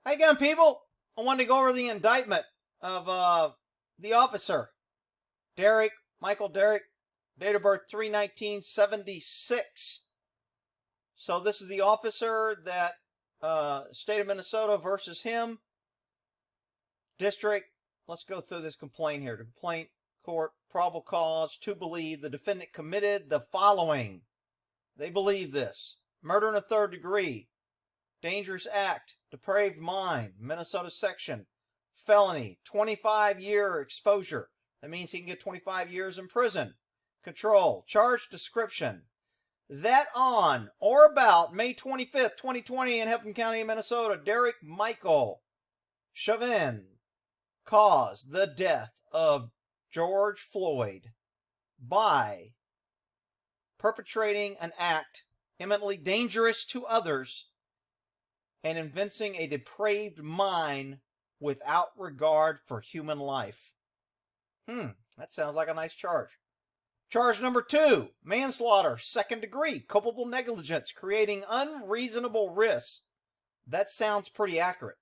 Hi again, people. I wanted to go over the indictment of the officer, Michael Derrick, date of birth 3/19/76. So this is the officer that state of Minnesota versus him. District. Let's go through this complaint here. The complaint court, probable cause to believe the defendant committed the following. They believe this: murder in the third degree, dangerous act, depraved mind, Minnesota section, felony, 25-year exposure. That means he can get 25 years in prison. Control, charge description. That on or about May 25th, 2020 in Hepburn County, Minnesota, Derrick Michael Chauvin caused the death of George Floyd by perpetrating an act eminently dangerous to others and evincing a depraved mind without regard for human life. That sounds like a nice charge. Charge number 2, manslaughter, second degree, culpable negligence, creating unreasonable risks. That sounds pretty accurate.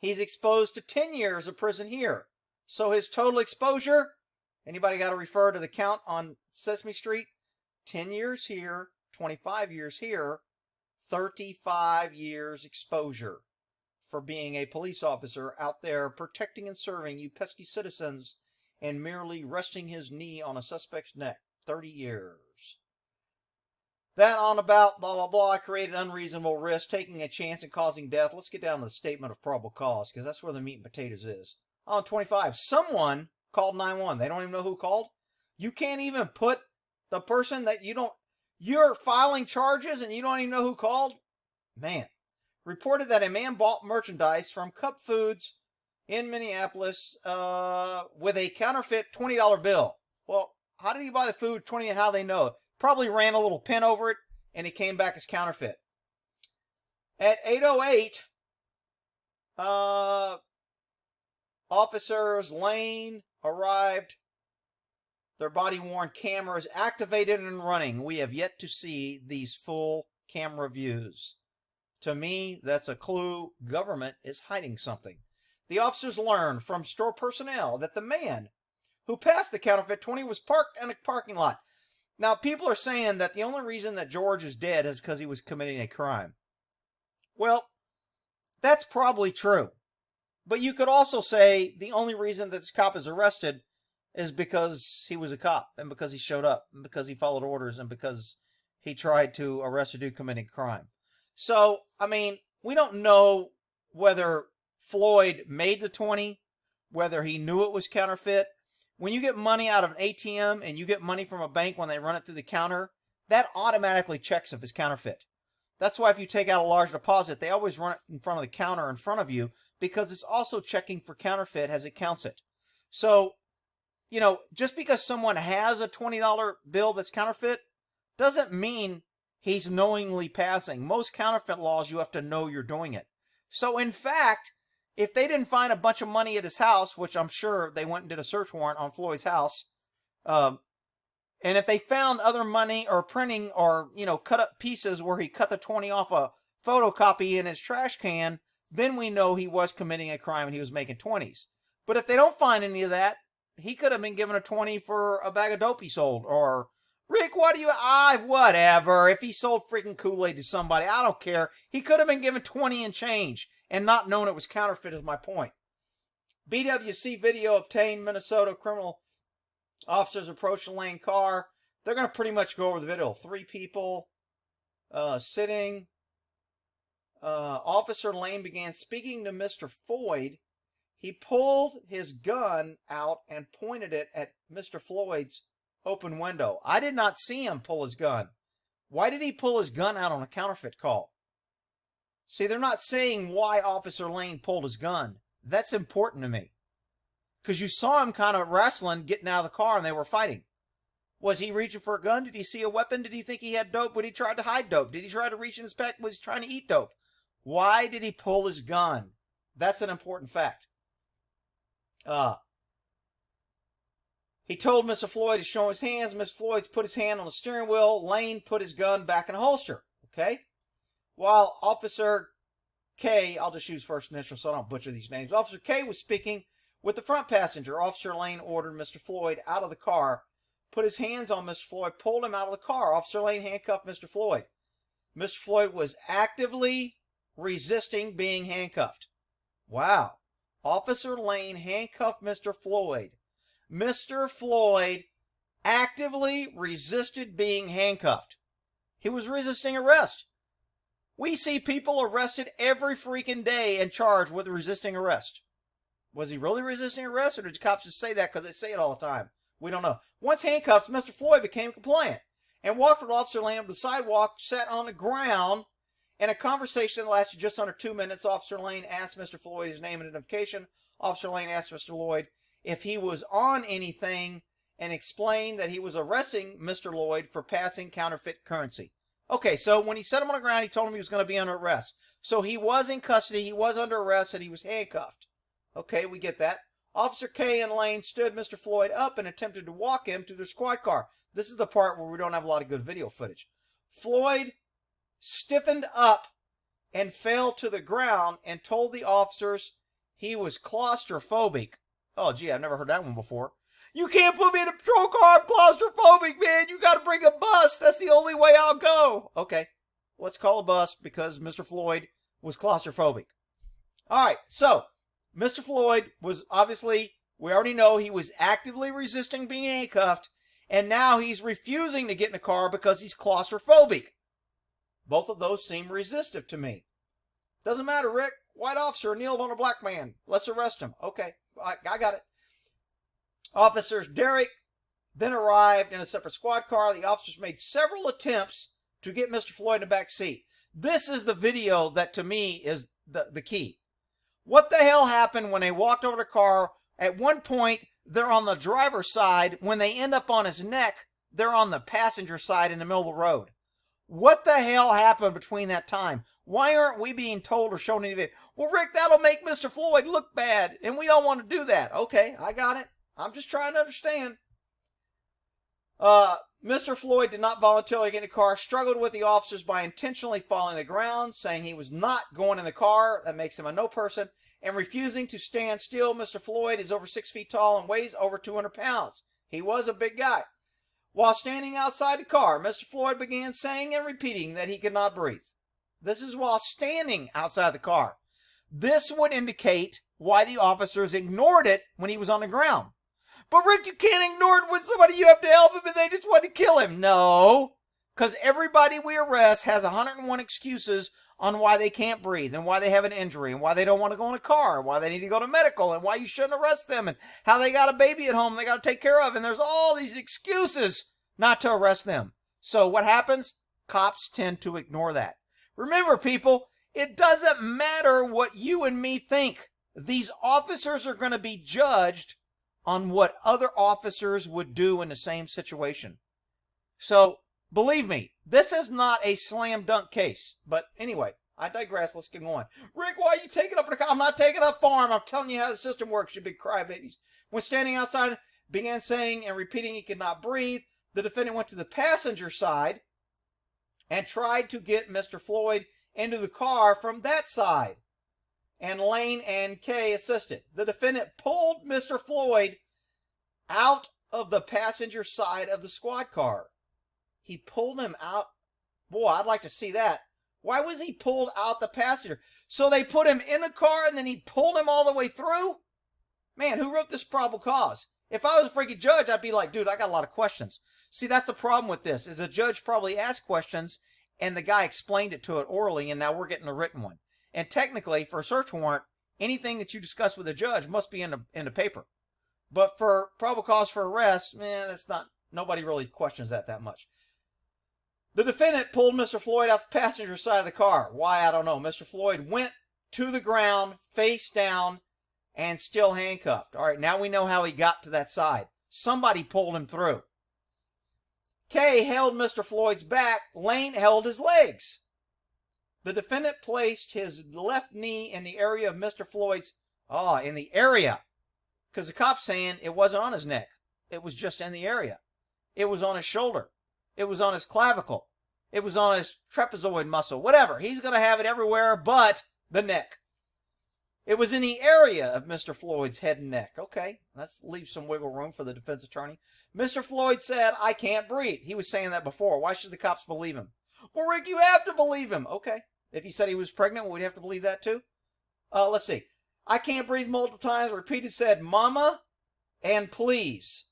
He's exposed to 10 years of prison here. So his total exposure, anybody got to refer to the count on Sesame Street? 10 years here, 25 years here, 35 years exposure for being a police officer out there protecting and serving you pesky citizens and merely resting his knee on a suspect's neck. 30 years. That on about blah, blah, blah, created unreasonable risk, taking a chance and causing death. Let's get down to the statement of probable cause, because that's where the meat and potatoes is. On 25, someone called 911. They don't even know who called. You can't even put the person that you're filing charges and you don't even know who called? Man. Reported that a man bought merchandise from Cup Foods in Minneapolis with a counterfeit $20 bill. Well, how did he buy the food 20 and how they know? Probably ran a little pin over it and it came back as counterfeit. At 8:08, officers Lane arrived. Their body-worn cameras activated and running. We have yet to see these full camera views. To me, that's a clue government is hiding something. The officers learned from store personnel that the man who passed the counterfeit 20 was parked in a parking lot. Now, people are saying that the only reason that George is dead is because he was committing a crime. Well, that's probably true. But you could also say the only reason that this cop is arrested is because he was a cop and because he showed up and because he followed orders and because he tried to arrest a dude committing a crime. So, I mean, we don't know whether Floyd made the 20, whether he knew it was counterfeit. When you get money out of an ATM and you get money from a bank when they run it through the counter, that automatically checks if it's counterfeit. That's why if you take out a large deposit, they always run it in front of the counter in front of you because it's also checking for counterfeit as it counts it. So, just because someone has a $20 bill that's counterfeit doesn't mean he's knowingly passing. Most counterfeit laws, you have to know you're doing it. So, in fact, if they didn't find a bunch of money at his house, which I'm sure they went and did a search warrant on Floyd's house, and if they found other money or printing or, cut up pieces where he cut the 20 off a photocopy in his trash can, then we know he was committing a crime and he was making 20s. But if they don't find any of that, he could have been given a 20 for a bag of dope he sold. Or, Rick, whatever. If he sold freaking Kool-Aid to somebody, I don't care. He could have been given 20 and change and not known it was counterfeit is my point. BWC video obtained. Minnesota criminal officers approached the Lane car. They're going to pretty much go over the video. 3 people sitting. Officer Lane began speaking to Mr. Floyd. He pulled his gun out and pointed it at Mr. Floyd's open window. I did not see him pull his gun. Why did he pull his gun out on a counterfeit call? See, they're not saying why Officer Lane pulled his gun. That's important to me. Because you saw him kind of wrestling, getting out of the car, and they were fighting. Was he reaching for a gun? Did he see a weapon? Did he think he had dope? Would he try to hide dope? Did he try to reach in his pack? Was he trying to eat dope? Why did he pull his gun? That's an important fact. He told Mr. Floyd to show his hands. Mr. Floyd's put his hand on the steering wheel. Lane put his gun back in a holster. Okay? While Officer K, I'll just use first initial so I don't butcher these names. Officer K was speaking with the front passenger. Officer Lane ordered Mr. Floyd out of the car, put his hands on Mr. Floyd, pulled him out of the car. Officer Lane handcuffed Mr. Floyd. Mr. Floyd was actively resisting being handcuffed. Wow. Officer Lane handcuffed Mr. Floyd. Mr. Floyd actively resisted being handcuffed. He was resisting arrest. We see people arrested every freaking day and charged with resisting arrest. Was he really resisting arrest, or did the cops just say that because they say it all the time? We don't know. Once handcuffed, Mr. Floyd became compliant and walked with Officer Lane up the sidewalk, sat on the ground. In a conversation that lasted just under 2 minutes, Officer Lane asked Mr. Floyd his name and identification. Officer Lane asked Mr. Lloyd if he was on anything and explained that he was arresting Mr. Lloyd for passing counterfeit currency. Okay, so when he set him on the ground, he told him he was going to be under arrest. So he was in custody, he was under arrest, and he was handcuffed. Okay, we get that. Officer K and Lane stood Mr. Floyd up and attempted to walk him to their squad car. This is the part where we don't have a lot of good video footage. Floyd stiffened up and fell to the ground and told the officers he was claustrophobic. Oh, gee, I've never heard that one before. You can't put me in a patrol car. I'm claustrophobic, man. You got to bring a bus. That's the only way I'll go. Okay, let's call a bus because Mr. Floyd was claustrophobic. All right, so Mr. Floyd was obviously, we already know he was actively resisting being handcuffed, and now he's refusing to get in the car because he's claustrophobic. Both of those seem resistive to me. Doesn't matter, Rick. White officer kneeled on a black man. Let's arrest him. Okay, I got it. Officers Derrick then arrived in a separate squad car. The officers made several attempts to get Mr. Floyd in the back seat. This is the video that to me is the key. What the hell happened when they walked over the car? At one point, they're on the driver's side. When they end up on his neck, they're on the passenger side in the middle of the road. What the hell happened between that time? Why aren't we being told or shown anything? Well, Rick, that'll make Mr. Floyd look bad, and we don't want to do that. Okay, I got it. I'm just trying to understand. Mr. Floyd did not voluntarily get in the car, struggled with the officers by intentionally falling to the ground, saying he was not going in the car. That makes him a no person. And refusing to stand still. Mr. Floyd is over 6 feet tall and weighs over 200 pounds. He was a big guy. While standing outside the car, Mr. Floyd began saying and repeating that he could not breathe. This is while standing outside the car. This would indicate why the officers ignored it when he was on the ground. But Rick, you can't ignore it with somebody. You have to help him and they just want to kill him. No, because everybody we arrest has 101 excuses on why they can't breathe and why they have an injury and why they don't want to go in a car and why they need to go to medical and why you shouldn't arrest them and how they got a baby at home they got to take care of. And there's all these excuses not to arrest them. So what happens? Cops tend to ignore that. Remember, people, it doesn't matter what you and me think. These officers are going to be judged on what other officers would do in the same situation. So, believe me, this is not a slam dunk case. But anyway, I digress. Let's get going. Rick, why are you taking up for the car? I'm not taking up for him. I'm telling you how the system works, you big crybabies. When standing outside, began saying and repeating he could not breathe. The defendant went to the passenger side and tried to get Mr. Floyd into the car from that side. And Lane and Kay assisted. The defendant pulled Mr. Floyd out of the passenger side of the squad car. He pulled him out. Boy, I'd like to see that. Why was he pulled out the passenger? So they put him in a car and then he pulled him all the way through? Man, who wrote this probable cause? If I was a freaking judge, I'd be like, dude, I got a lot of questions. See, that's the problem with this, is the judge probably asked questions and the guy explained it to it orally and now we're getting a written one. And technically, for a search warrant, anything that you discuss with a judge must be in the paper. But for probable cause for arrest, man, that's not, nobody really questions that much. The defendant pulled Mr. Floyd out the passenger side of the car. Why, I don't know. Mr. Floyd went to the ground, face down, and still handcuffed. All right, now we know how he got to that side. Somebody pulled him through. Kay held Mr. Floyd's back. Lane held his legs. The defendant placed his left knee in the area of Mr. Floyd's, in the area. Because the cop's saying it wasn't on his neck. It was just in the area. It was on his shoulder. It was on his clavicle. It was on his trapezoid muscle. Whatever. He's going to have it everywhere but the neck. It was in the area of Mr. Floyd's head and neck. Okay, let's leave some wiggle room for the defense attorney. Mr. Floyd said, I can't breathe. He was saying that before. Why should the cops believe him? Well, Rick, you have to believe him. Okay. If he said he was pregnant, we'd have to believe that too? Let's see. I can't breathe multiple times. Repeated said, mama and please.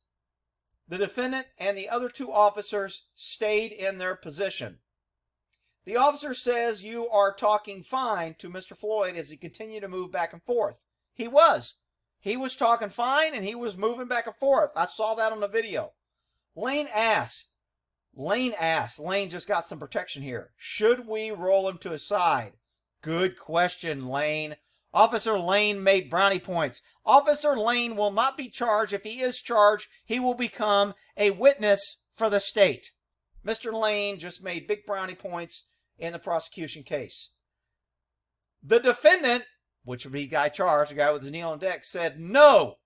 The defendant and the other two officers stayed in their position. The officer says you are talking fine to Mr. Floyd as he continued to move back and forth. He was. He was talking fine and he was moving back and forth. I saw that on the video. Lane just got some protection here. Should we roll him to his side? Good question, Lane. Officer Lane made brownie points. Officer Lane will not be charged. If he is charged, he will become a witness for the state. Mr. Lane just made big brownie points in the prosecution case. The defendant, which would be the guy charged, the guy with his knee on deck, said, no,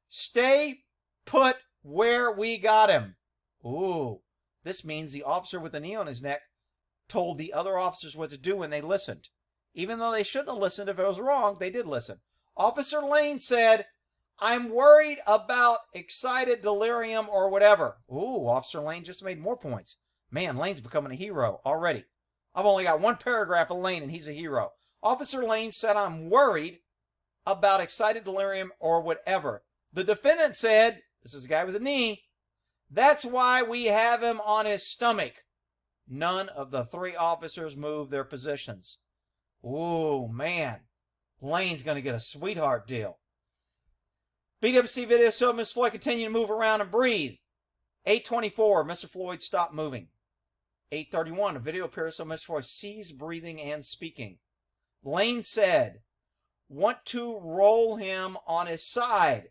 stay put where we got him. Ooh, this means the officer with the knee on his neck told the other officers what to do when they listened. Even though they shouldn't have listened if it was wrong, they did listen. Officer Lane said, I'm worried about excited delirium or whatever. Ooh, Officer Lane just made more points. Man, Lane's becoming a hero already. I've only got one paragraph of Lane and he's a hero. Officer Lane said, I'm worried about excited delirium or whatever. The defendant said, this is the guy with the knee, that's why we have him on his stomach. None of the three officers moved their positions. Ooh, man. Lane's going to get a sweetheart deal. BWC video showed Mr. Floyd continue to move around and breathe. 8:24, Mr. Floyd stopped moving. 8:31, a video appears so Mr. Floyd ceased breathing and speaking. Lane said, want to roll him on his side.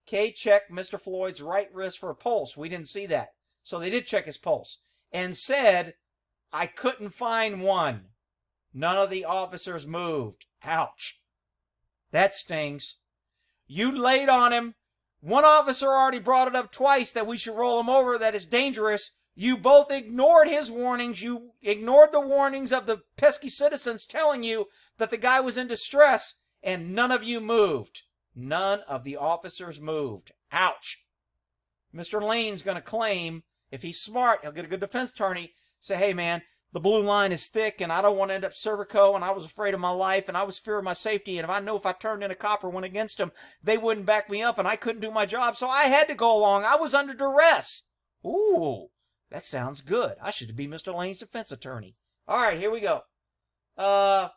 K checked Mr. Floyd's right wrist for a pulse. We didn't see that. So they did check his pulse. And said, I couldn't find one. None of the officers moved. Ouch. That stings. You laid on him. One officer already brought it up twice that we should roll him over, that is dangerous. You both ignored his warnings. You ignored the warnings of the pesky citizens telling you that the guy was in distress, and none of you moved. None of the officers moved. Ouch. Mr. Lane's going to claim, if he's smart, he'll get a good defense attorney, say, hey man, the blue line is thick and I don't want to end up cervico and I was afraid of my life and I was fearing my safety, and if I know if I turned in a cop or went against them, they wouldn't back me up and I couldn't do my job, so I had to go along. I was under duress. Ooh, that sounds good. I should be Mr. Lane's defense attorney. All right, here we go. The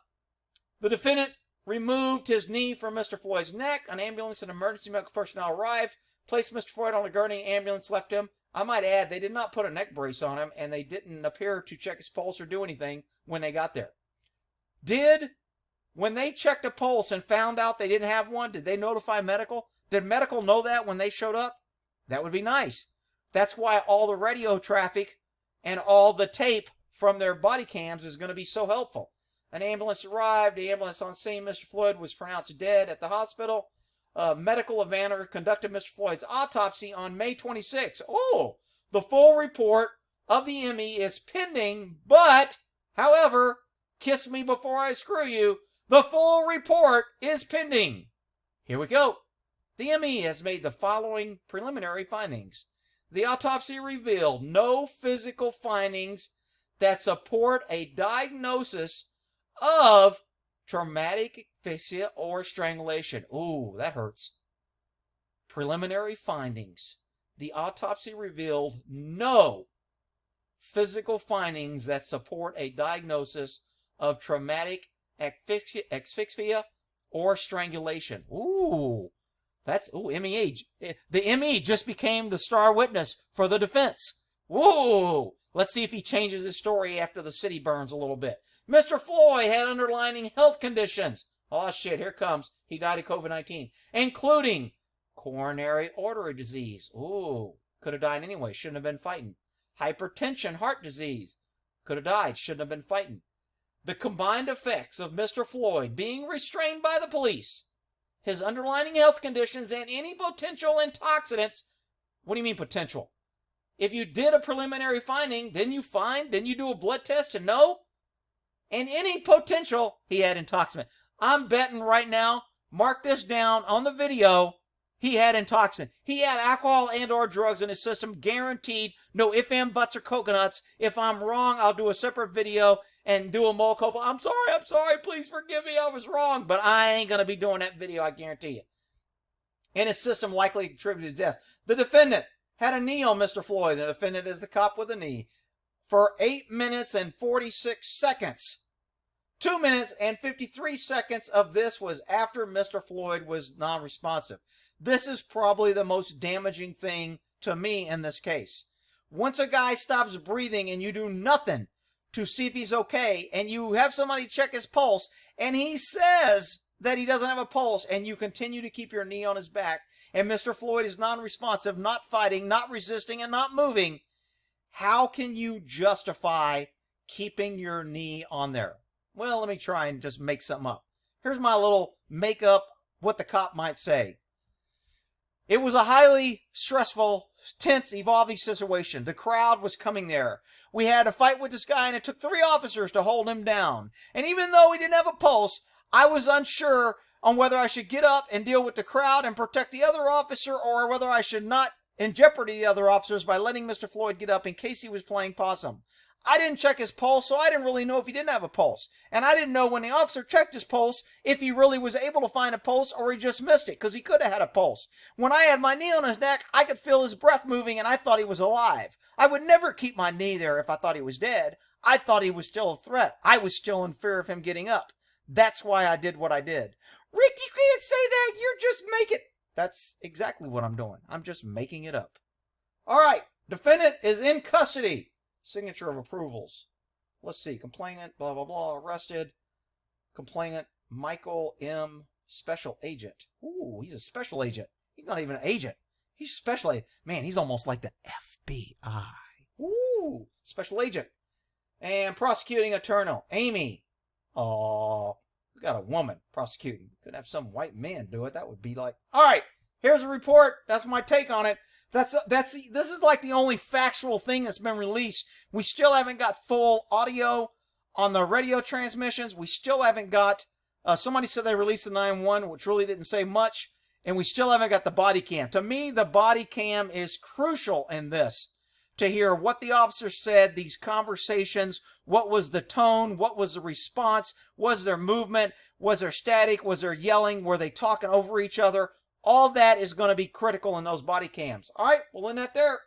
defendant removed his knee from Mr. Floyd's neck. An ambulance and emergency medical personnel arrived, placed Mr. Floyd on a gurney. Ambulance left him. I might add, they did not put a neck brace on him, and they didn't appear to check his pulse or do anything when they got there. When they checked a pulse and found out they didn't have one, did they notify medical? Did medical know that when they showed up? That would be nice. That's why all the radio traffic and all the tape from their body cams is going to be so helpful. An ambulance arrived. The ambulance on scene, Mr. Floyd was pronounced dead at the hospital. Medical examiner conducted Mr. Floyd's autopsy on May 26. Oh, the full report of the ME is pending, but, however, kiss me before I screw you, the full report is pending. Here we go. The ME has made the following preliminary findings. The autopsy revealed no physical findings that support a diagnosis of traumatic asphyxia or strangulation. Ooh, that hurts. Preliminary findings. The autopsy revealed no physical findings that support a diagnosis of traumatic asphyxia or strangulation. Ooh, MEH. The ME just became the star witness for the defense. Whoa! Let's see if he changes his story after the city burns a little bit. Mr. Floyd had underlying health conditions. Oh, shit, here comes. He died of COVID-19, including coronary artery disease. Ooh, could have died anyway. Shouldn't have been fighting. Hypertension, heart disease. Could have died. Shouldn't have been fighting. The combined effects of Mr. Floyd being restrained by the police, his underlying health conditions, and any potential intoxicants. What do you mean potential? If you did a preliminary finding, then you do a blood test to know? And any potential, he had intoxicant. I'm betting right now, mark this down on the video, he had intoxicant. He had alcohol and or drugs in his system, guaranteed. No ifs, ands, buts, or coconuts. If I'm wrong, I'll do a separate video and do a mea culpa. I'm sorry, please forgive me, I was wrong. But I ain't going to be doing that video, I guarantee you. And his system likely contributed to death. The defendant had a knee on Mr. Floyd. The defendant is the cop with a knee. For 8 minutes and 46 seconds. 2 minutes and 53 seconds of this was after Mr. Floyd was non-responsive. This is probably the most damaging thing to me in this case. Once a guy stops breathing and you do nothing to see if he's okay, and you have somebody check his pulse, and he says that he doesn't have a pulse, and you continue to keep your knee on his back, and Mr. Floyd is non-responsive, not fighting, not resisting, and not moving, how can you justify keeping your knee on there? Well, let me try and just make something up. Here's my little make up what the cop might say. It was a highly stressful, tense, evolving situation. The crowd was coming there. We had a fight with this guy, and it took 3 officers to hold him down. And even though he didn't have a pulse, I was unsure on whether I should get up and deal with the crowd and protect the other officer, or whether I should not in jeopardy the other officers by letting Mr. Floyd get up in case he was playing possum. I didn't check his pulse, so I didn't really know if he didn't have a pulse. And I didn't know when the officer checked his pulse if he really was able to find a pulse or he just missed it, because he could have had a pulse. When I had my knee on his neck, I could feel his breath moving, and I thought he was alive. I would never keep my knee there if I thought he was dead. I thought he was still a threat. I was still in fear of him getting up. That's why I did what I did. Rick, you can't say that. You're just making... That's exactly what I'm doing. I'm just making it up. All right. Defendant is in custody. Signature of approvals. Let's see. Complainant, blah, blah, blah, arrested. Complainant, Michael M. Special Agent. Ooh, he's a special agent. He's not even an agent. He's special agent. Man, he's almost like the FBI. Ooh, special agent. And prosecuting attorney, Amy. Oh, we got a woman prosecuting. Could have some white man do it. That would be like... All right, here's a report. That's my take on it. This is like the only factual thing that's been released. We still haven't got full audio on the radio transmissions. We still haven't got, somebody said they released the 911, which really didn't say much. And we still haven't got the body cam. To me, the body cam is crucial in this. To hear what the officer said, these conversations, what was the tone, what was the response, was there movement, was there static, was there yelling, were they talking over each other? All that is going to be critical in those body cams. All right, we'll end that there.